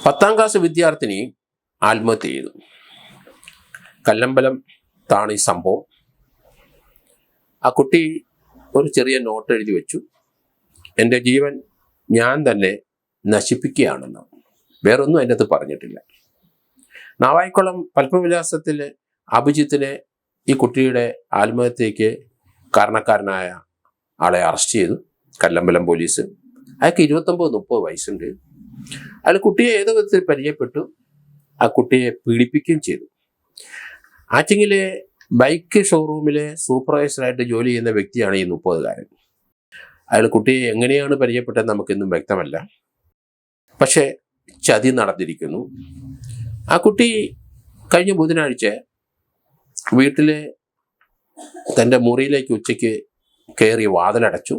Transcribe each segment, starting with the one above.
10ാം class വിദ്യാർത്ഥിനി ആത്മഹത്യ ചെയ്തു. കല്ലമ്പലം താണ് ഈ സംഭവം. ആ കുട്ടി ഒരു ചെറിയ നോട്ട് എഴുതി വെച്ചു, എൻ്റെ ജീവൻ ഞാൻ തന്നെ നശിപ്പിക്കുകയാണെന്ന്. വേറൊന്നും അതിൻ്റെ അകത്ത് പറഞ്ഞിട്ടില്ല. നാവായിക്കുളം പത്മവിലാസത്തിൽ അഭിജിത്തിനെ, ഈ കുട്ടിയുടെ ആത്മഹത്യയ്ക്ക് കാരണക്കാരനായ ആളെ അറസ്റ്റ് ചെയ്തു കല്ലമ്പലം പോലീസ്. അയാൾക്ക് 29-30 വയസ്സുണ്ട്. അയാൾ കുട്ടിയെ ഏതോ വിധത്തിൽ പരിചയപ്പെട്ടു, ആ കുട്ടിയെ പീഡിപ്പിക്കുകയും ചെയ്തു. ആറ്റിങ്ങിലെ ബൈക്ക് ഷോറൂമിലെ സൂപ്പർവൈസറായിട്ട് ജോലി ചെയ്യുന്ന വ്യക്തിയാണ് ഈ 30-കാരൻ. അയാൾ കുട്ടിയെ എങ്ങനെയാണ് പരിചയപ്പെട്ടത് നമുക്കിന്നും വ്യക്തമല്ല. പക്ഷേ ചതി നടന്നിരിക്കുന്നു. ആ കുട്ടി കഴിഞ്ഞ ബുധനാഴ്ച വീട്ടിലെ തൻ്റെ മുറിയിലേക്ക് ഉച്ചയ്ക്ക് കയറി വാതിലടച്ചു.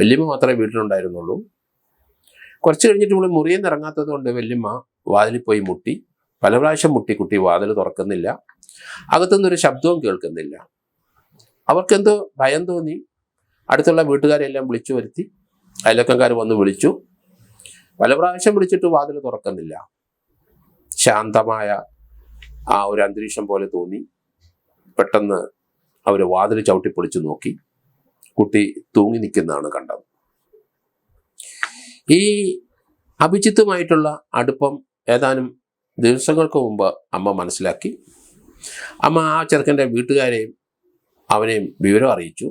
വല്യമ്മ മാത്രമേ വീട്ടിലുണ്ടായിരുന്നുള്ളൂ. കുറച്ച് കഴിഞ്ഞിട്ട് ഇവിടെ മുറിയിൽ നിന്ന് ഇറങ്ങാത്തത് കൊണ്ട് വല്യമ്മ വാതിലിൽ പോയി മുട്ടി. പല പ്രാവശ്യം മുട്ടി. കുട്ടി വാതിൽ തുറക്കുന്നില്ല, അകത്തുനിന്നൊരു ശബ്ദവും കേൾക്കുന്നില്ല. അവർക്കെന്തോ ഭയം തോന്നി. അടുത്തുള്ള വീട്ടുകാരെല്ലാം വിളിച്ചു വരുത്തി. അയൽവക്കക്കാർ വന്ന് വിളിച്ചു. പല പ്രാവശ്യം വിളിച്ചിട്ട് വാതിൽ തുറക്കുന്നില്ല. ശാന്തമായ ആ ഒരു അന്തരീക്ഷം പോലെ തോന്നി. പെട്ടെന്ന് അവർ വാതിൽ ചവിട്ടിപ്പൊളിച്ചു നോക്കി. കുട്ടി തൂങ്ങി നിൽക്കുന്നതാണ് കണ്ടത്. ഈ അഭിജിത്തുമായിട്ടുള്ള അടുപ്പം ഏതാനും ദിവസങ്ങൾക്ക് മുമ്പ് അമ്മ മനസ്സിലാക്കി. അമ്മ ആ ചെറുക്കൻ്റെ വീട്ടുകാരെയും അവനെയും വിവരം അറിയിച്ചു.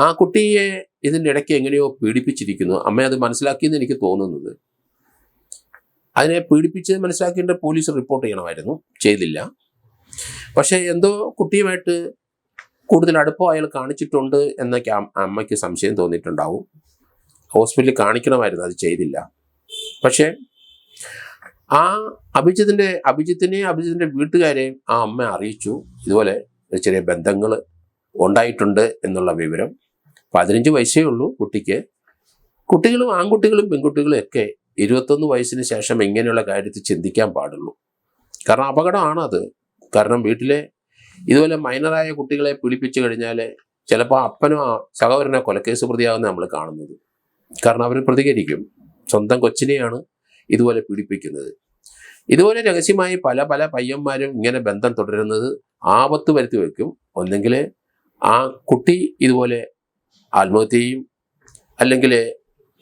ആ കുട്ടിയെ ഇതിൻ്റെ ഇടയ്ക്ക് എങ്ങനെയോ പീഡിപ്പിച്ചിരിക്കുന്നു. അമ്മ അത് മനസ്സിലാക്കിയെന്ന് എനിക്ക് തോന്നുന്നത്. അതിനെ പീഡിപ്പിച്ചത് മനസ്സിലാക്കിയിട്ട് പോലീസ് റിപ്പോർട്ട് ചെയ്യണമായിരുന്നു, ചെയ്തില്ല. പക്ഷേ എന്തോ കുട്ടിയുമായിട്ട് കൂടുതൽ അടുപ്പം അയാൾ കാണിച്ചിട്ടുണ്ട് എന്നൊക്കെ അമ്മയ്ക്ക് സംശയം തോന്നിയിട്ടുണ്ടാവും. ഹോസ്പിറ്റലിൽ കാണിക്കണമായിരുന്നു, അത് ചെയ്തില്ല. പക്ഷേ ആ അഭിജിത്തിനെയും അഭിജിത്തിൻ്റെ വീട്ടുകാരെയും ആ അമ്മ അറിയിച്ചു, ഇതുപോലെ ചെറിയ ബന്ധങ്ങൾ ഉണ്ടായിട്ടുണ്ട് എന്നുള്ള വിവരം. 15 വയസ്സേ ഉള്ളൂ കുട്ടിക്ക്. കുട്ടികളും ആൺകുട്ടികളും പെൺകുട്ടികളും ഒക്കെ 21 വയസ്സിന് ശേഷം ഇങ്ങനെയുള്ള കാര്യത്തിൽ ചിന്തിക്കാൻ പാടുള്ളൂ. കാരണം അപകടമാണത്. കാരണം വീട്ടിലെ ഇതുപോലെ മൈനറായ കുട്ടികളെ പീഡിപ്പിച്ചു കഴിഞ്ഞാൽ ചിലപ്പോൾ അപ്പനോ സഹോദരനോ കൊലക്കേസ് പ്രതിയാകുന്ന നമ്മൾ കാണുന്നത്. കാരണം അവർ പ്രതികരിക്കും. സ്വന്തം കൊച്ചിനെയാണ് ഇതുപോലെ പീഡിപ്പിക്കുന്നത്. ഇതുപോലെ രഹസ്യമായി പല പല പയ്യന്മാരും ഇങ്ങനെ ബന്ധം തുടരുന്നത് ആപത്ത് വരുത്തി വയ്ക്കും. ഒന്നെങ്കിൽ ആ കുട്ടി ഇതുപോലെ ആത്മഹത്യ ചെയ്യും, അല്ലെങ്കിൽ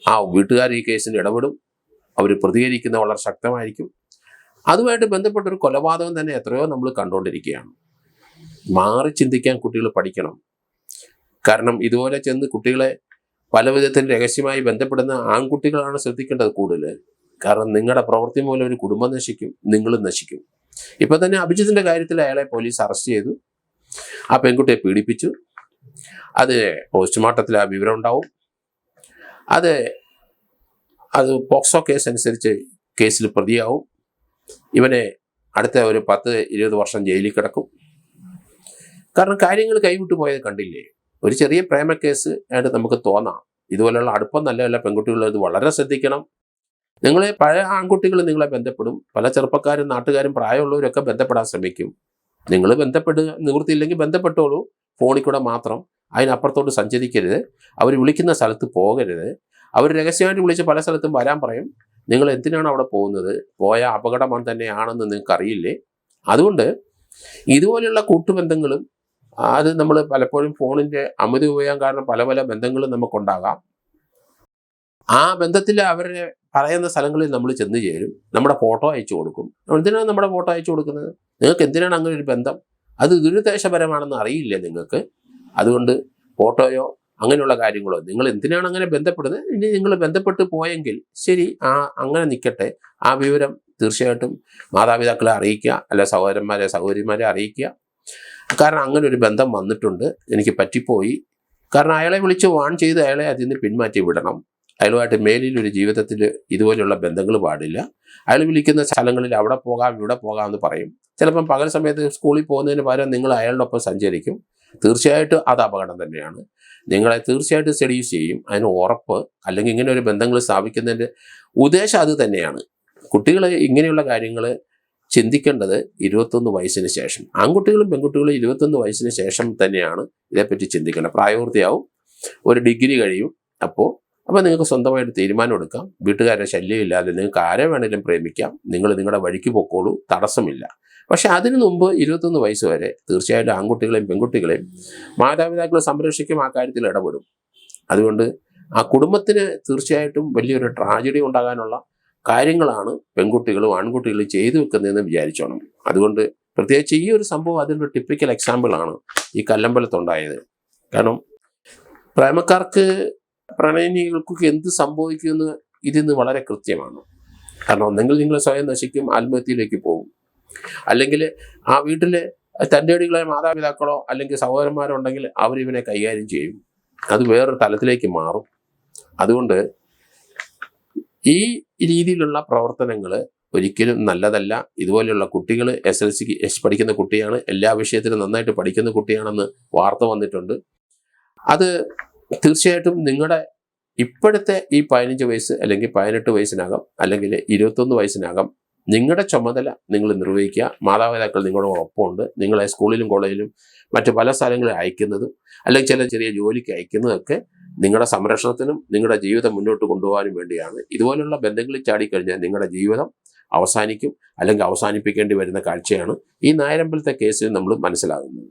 ആ വീട്ടുകാർ ഈ കേസിന് ഇടപെടും. അവർ പ്രതികരിക്കുന്ന വളരെ ശക്തമായിരിക്കും. അതുമായിട്ട് ബന്ധപ്പെട്ടൊരു കൊലപാതകം തന്നെ എത്രയോ നമ്മൾ കണ്ടുകൊണ്ടിരിക്കുകയാണ്. മാറി ചിന്തിക്കാൻ കുട്ടികൾ പഠിക്കണം. കാരണം ഇതുപോലെ ചെന്ന് കുട്ടികളെ പല വിധത്തിൽ രഹസ്യമായി ബന്ധപ്പെടുന്ന ആൺകുട്ടികളാണ് ശ്രദ്ധിക്കേണ്ടത് കൂടുതൽ. കാരണം നിങ്ങളുടെ പ്രവൃത്തി മൂലം ഒരു കുടുംബം നശിക്കും, നിങ്ങളും നശിക്കും. ഇപ്പം തന്നെ അഭിജിത്തിൻ്റെ കാര്യത്തിൽ അയാളെ പോലീസ് അറസ്റ്റ് ചെയ്തു. ആ പെൺകുട്ടിയെ പീഡിപ്പിച്ചു. അത് പോസ്റ്റ്മോർട്ടത്തിൽ ആ വിവരം ഉണ്ടാവും. അത് പോക്സോ കേസ് അനുസരിച്ച് കേസിൽ പ്രതിയാവും. ഇവനെ അടുത്ത ഒരു 10-20 വർഷം ജയിലിൽ കിടക്കും. കാരണം കാര്യങ്ങൾ കൈവിട്ടു പോയത് കണ്ടില്ലേ. ഒരു ചെറിയ പ്രേമ കേസ് ആയിട്ട് നമുക്ക് തോന്നാം. ഇതുപോലെയുള്ള അടുപ്പം നല്ല പെൺകുട്ടികൾ ഇത് വളരെ ശ്രദ്ധിക്കണം. നിങ്ങളെ പഴയ ആൺകുട്ടികൾ നിങ്ങളെ ബന്ധപ്പെടും. പല ചെറുപ്പക്കാരും നാട്ടുകാരും പ്രായമുള്ളവരൊക്കെ ബന്ധപ്പെടാൻ ശ്രമിക്കും. നിങ്ങൾ ബന്ധപ്പെടുക, നിവൃത്തിയില്ലെങ്കിൽ ബന്ധപ്പെട്ടോളൂ, ഫോണിൽ കൂടെ മാത്രം. അതിനപ്പുറത്തോട്ട് സഞ്ചരിക്കരുത്. അവർ വിളിക്കുന്ന സ്ഥലത്ത് പോകരുത്. അവർ രഹസ്യമായിട്ട് വിളിച്ച് പല സ്ഥലത്തും വരാൻ പറയും. നിങ്ങൾ എന്തിനാണ് അവിടെ പോകുന്നത്? പോയ അപകടം തന്നെയാണെന്ന് നിങ്ങൾക്ക് അറിയില്ലേ? അതുകൊണ്ട് ഇതുപോലെയുള്ള കൂട്ടുബന്ധങ്ങളും അത് നമ്മൾ പലപ്പോഴും ഫോണിൻ്റെ അമിത ഉപയോഗം കാരണം പല പല ബന്ധങ്ങളും നമുക്കുണ്ടാകാം. ആ ബന്ധത്തിൽ അവരെ പറയുന്ന സ്ഥലങ്ങളിൽ നമ്മൾ ചെന്ന് ചേരും. നമ്മുടെ ഫോട്ടോ അയച്ചു കൊടുക്കും. എന്തിനാണ് നമ്മുടെ ഫോട്ടോ അയച്ചു കൊടുക്കുന്നത്? നിങ്ങൾക്ക് എന്തിനാണ് അങ്ങനെ ഒരു ബന്ധം? അത് ദുരുദ്ദേശപരമാണെന്ന് അറിയില്ലേ നിങ്ങൾക്ക്? അതുകൊണ്ട് ഫോട്ടോയോ അങ്ങനെയുള്ള കാര്യങ്ങളോ നിങ്ങൾ എന്തിനാണ് അങ്ങനെ ബന്ധപ്പെടുന്നത്? ഇനി നിങ്ങൾ ബന്ധപ്പെട്ട് പോയെങ്കിൽ ശരി, അങ്ങനെ നിൽക്കട്ടെ. ആ വിവരം തീർച്ചയായിട്ടും മാതാപിതാക്കളെ അറിയിക്കുക, അല്ല സഹോദരിമാരെ അറിയിക്കുക. കാരണം അങ്ങനെ ഒരു ബന്ധം വന്നിട്ടുണ്ട്, എനിക്ക് പറ്റിപ്പോയി. കാരണം അയാളെ വിളിച്ച് വാൺ ചെയ്ത് അയാളെ അതിൽ നിന്ന് പിന്മാറ്റി വിടണം. അയാളുമായിട്ട് മേലിൽ ഒരു ജീവിതത്തിൽ ഇതുപോലെയുള്ള ബന്ധങ്ങൾ പാടില്ല. അയാൾ വിളിക്കുന്ന സ്ഥലങ്ങളിൽ അവിടെ പോകാം ഇവിടെ പോകാം എന്ന് പറയും. ചിലപ്പം പകൽ സമയത്ത് സ്കൂളിൽ പോകുന്നതിന് പകരം നിങ്ങൾ അയാളുടെ ഒപ്പം സഞ്ചരിക്കും. തീർച്ചയായിട്ടും അത് അപകടം തന്നെയാണ്. നിങ്ങളെ തീർച്ചയായിട്ടും സെഡ്യൂസ് ചെയ്യും, അതിന് ഉറപ്പ്. അല്ലെങ്കിൽ ഇങ്ങനെ ഒരു ബന്ധങ്ങൾ സ്ഥാപിക്കുന്നതിൻ്റെ ഉദ്ദേശം അത് തന്നെയാണ്. കുട്ടികൾ ഇങ്ങനെയുള്ള കാര്യങ്ങൾ ചിന്തിക്കേണ്ടത് 21 വയസ്സിന് ശേഷം. ആൺകുട്ടികളും പെൺകുട്ടികളും 21 വയസ്സിന് ശേഷം തന്നെയാണ് ഇതേപ്പറ്റി ചിന്തിക്കേണ്ടത്. പ്രായപൂർത്തിയാവും, ഒരു ഡിഗ്രി കഴിയും. അപ്പോൾ അപ്പോൾ നിങ്ങൾക്ക് സ്വന്തമായിട്ട് തീരുമാനം എടുക്കാം. വീട്ടുകാരുടെ ശല്യമില്ലാതെ നിങ്ങൾക്ക് ആരെ വേണമെങ്കിലും പ്രേമിക്കാം. നിങ്ങൾ നിങ്ങളുടെ വഴിക്ക് പൊക്കോളൂ, തടസ്സമില്ല. പക്ഷെ അതിനു മുമ്പ് 21 വയസ്സ് വരെ തീർച്ചയായിട്ടും ആൺകുട്ടികളെയും പെൺകുട്ടികളെയും മാതാപിതാക്കൾ സംരക്ഷിക്കും, ആ കാര്യത്തിൽ ഇടപെടും. അതുകൊണ്ട് ആ കുടുംബത്തിന് തീർച്ചയായിട്ടും വലിയൊരു ട്രാജഡി ഉണ്ടാകാനുള്ള കാര്യങ്ങളാണ് പെൺകുട്ടികളും ആൺകുട്ടികളും ചെയ്തു വെക്കുന്നതെന്ന് വിചാരിച്ചോണം. അതുകൊണ്ട് പ്രത്യേകിച്ച് ഈ ഒരു സംഭവം അതിൻ്റെ ടിപ്പിക്കൽ എക്സാമ്പിളാണ് ഈ കല്ലമ്പലത്തുണ്ടായത്. കാരണം പ്രേമക്കാർക്ക്, പ്രണയിനികൾക്കൊക്കെ എന്ത് സംഭവിക്കുമെന്ന് ഇതിന്ന് വളരെ കൃത്യമാണ്. കാരണം ഒന്നെങ്കിൽ നിങ്ങൾ സ്വയം നശിക്കും, ആത്മഹത്യയിലേക്ക് പോകും, അല്ലെങ്കിൽ ആ വീട്ടിലെ തൻ്റെടികളെ മാതാപിതാക്കളോ അല്ലെങ്കിൽ സഹോദരന്മാരോ ഉണ്ടെങ്കിൽ അവരിവനെ കൈകാര്യം ചെയ്യും. അത് വേറൊരു തലത്തിലേക്ക് മാറും. അതുകൊണ്ട് ഈ രീതിയിലുള്ള പ്രവർത്തനങ്ങൾ ഒരിക്കലും നല്ലതല്ല. ഇതുപോലെയുള്ള കുട്ടികൾ SLC പഠിക്കുന്ന കുട്ടിയാണ്, എല്ലാ വിഷയത്തിലും നന്നായിട്ട് പഠിക്കുന്ന കുട്ടിയാണെന്ന് വാർത്ത വന്നിട്ടുണ്ട്. അത് തീർച്ചയായിട്ടും നിങ്ങളുടെ ഇപ്പോഴത്തെ ഈ 15 വയസ്സ് അല്ലെങ്കിൽ 18 വയസ്സിനകം അല്ലെങ്കിൽ 21 വയസ്സിനകം നിങ്ങളുടെ ചുമതല നിങ്ങൾ നിർവഹിക്കുക. മാതാപിതാക്കൾ നിങ്ങളുടെ ഒപ്പമുണ്ട്. നിങ്ങളെ സ്കൂളിലും കോളേജിലും മറ്റ് പല സ്ഥലങ്ങളിൽ അയക്കുന്നതും അല്ലെങ്കിൽ ചില ചെറിയ ജോലിക്ക് അയക്കുന്നതൊക്കെ നിങ്ങളുടെ സംരക്ഷണത്തിനും നിങ്ങളുടെ ജീവിതം മുന്നോട്ട് കൊണ്ടുപോകാനും വേണ്ടിയാണ്. ഇതുപോലുള്ള ബന്ധങ്ങളിൽ ചാടിക്കഴിഞ്ഞാൽ നിങ്ങളുടെ ജീവിതം അവസാനിക്കും, അല്ലെങ്കിൽ അവസാനിപ്പിക്കേണ്ടി വരുന്ന കാഴ്ചയാണ് ഈ നായരമ്പലത്തെ കേസിൽ നമ്മൾ മനസ്സിലാകുന്നത്.